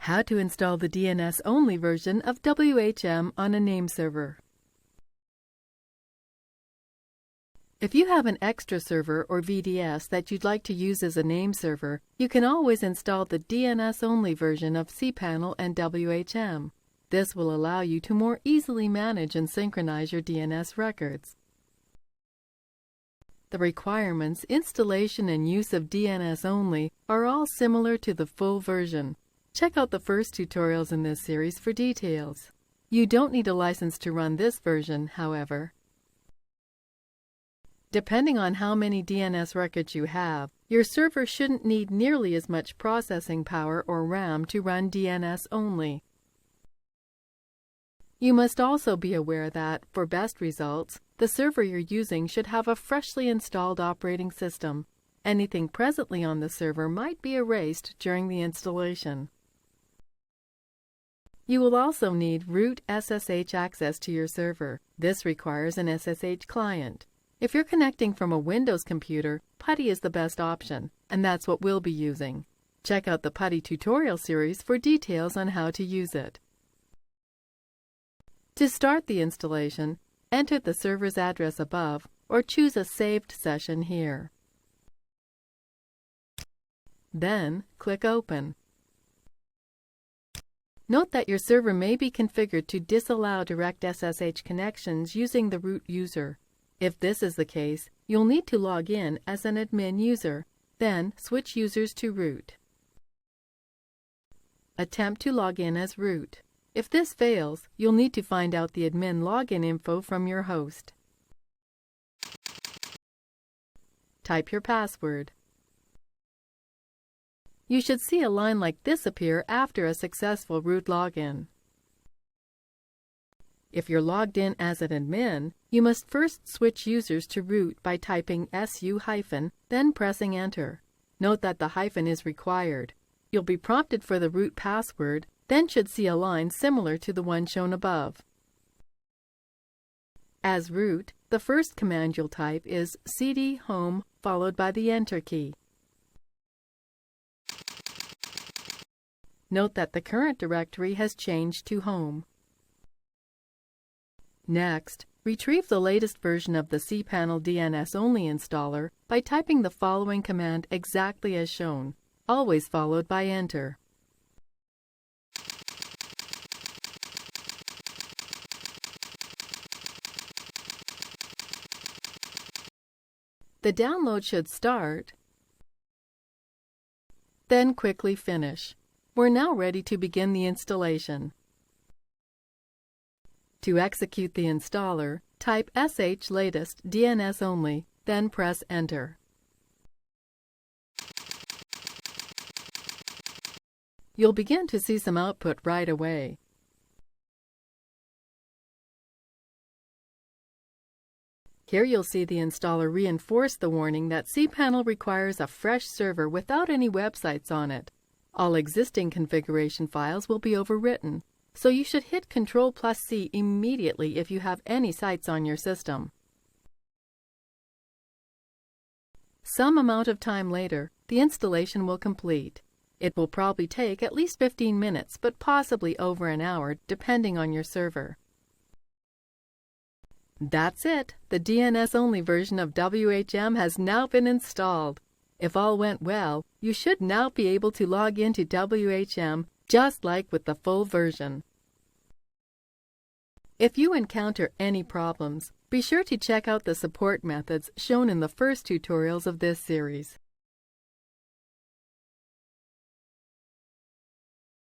How to install the DNS only version of WHM on a nameserver. If you have an extra server or VDS that you'd like to use as a nameserver, you can always install the DNS only version of cPanel and WHM. This will allow you to more easily manage and synchronize your DNS records. The requirements, installation, and use of DNS only are all similar to the full version. Check out the first tutorials in this series for details. You don't need a license to run this version, however. Depending on how many DNS records you have, your server shouldn't need nearly as much processing power or RAM to run DNS only. You must also be aware that, for best results, the server you're using should have a freshly installed operating system. Anything presently on the server might be erased during the installation. You will also need root SSH access to your server. This requires an SSH client. If you're connecting from a Windows computer, PuTTY is the best option, and that's what we'll be using. Check out the PuTTY tutorial series for details on how to use it. To start the installation, enter the server's address above or choose a saved session here. Then, click Open. Note that your server may be configured to disallow direct SSH connections using the root user. If this is the case, you'll need to log in as an admin user, then switch users to root. Attempt to log in as root. If this fails, you'll need to find out the admin login info from your host. Type your password. You should see a line like this appear after a successful root login. If you're logged in as an admin, you must first switch users to root by typing SU-, then pressing Enter. Note that the hyphen is required. You'll be prompted for the root password, then should see a line similar to the one shown above. As root, the first command you'll type is cd home followed by the Enter key. Note that the current directory has changed to home. Next, retrieve the latest version of the cPanel DNS only installer by typing the following command exactly as shown, always followed by Enter. The download should start, then quickly finish. We're now ready to begin the installation. To execute the installer, type sh latest DNS only, then press Enter. You'll begin to see some output right away. Here you'll see the installer reinforce the warning that cPanel requires a fresh server without any websites on it. All existing configuration files will be overwritten, so you should hit Ctrl+C immediately if you have any sites on your system. Some amount of time later, the installation will complete. It will probably take at least 15 minutes, but possibly over an hour, depending on your server. That's it! The DNS-only version of WHM has now been installed. If all went well, you should now be able to log into WHM just like with the full version. If you encounter any problems, be sure to check out the support methods shown in the first tutorials of this series.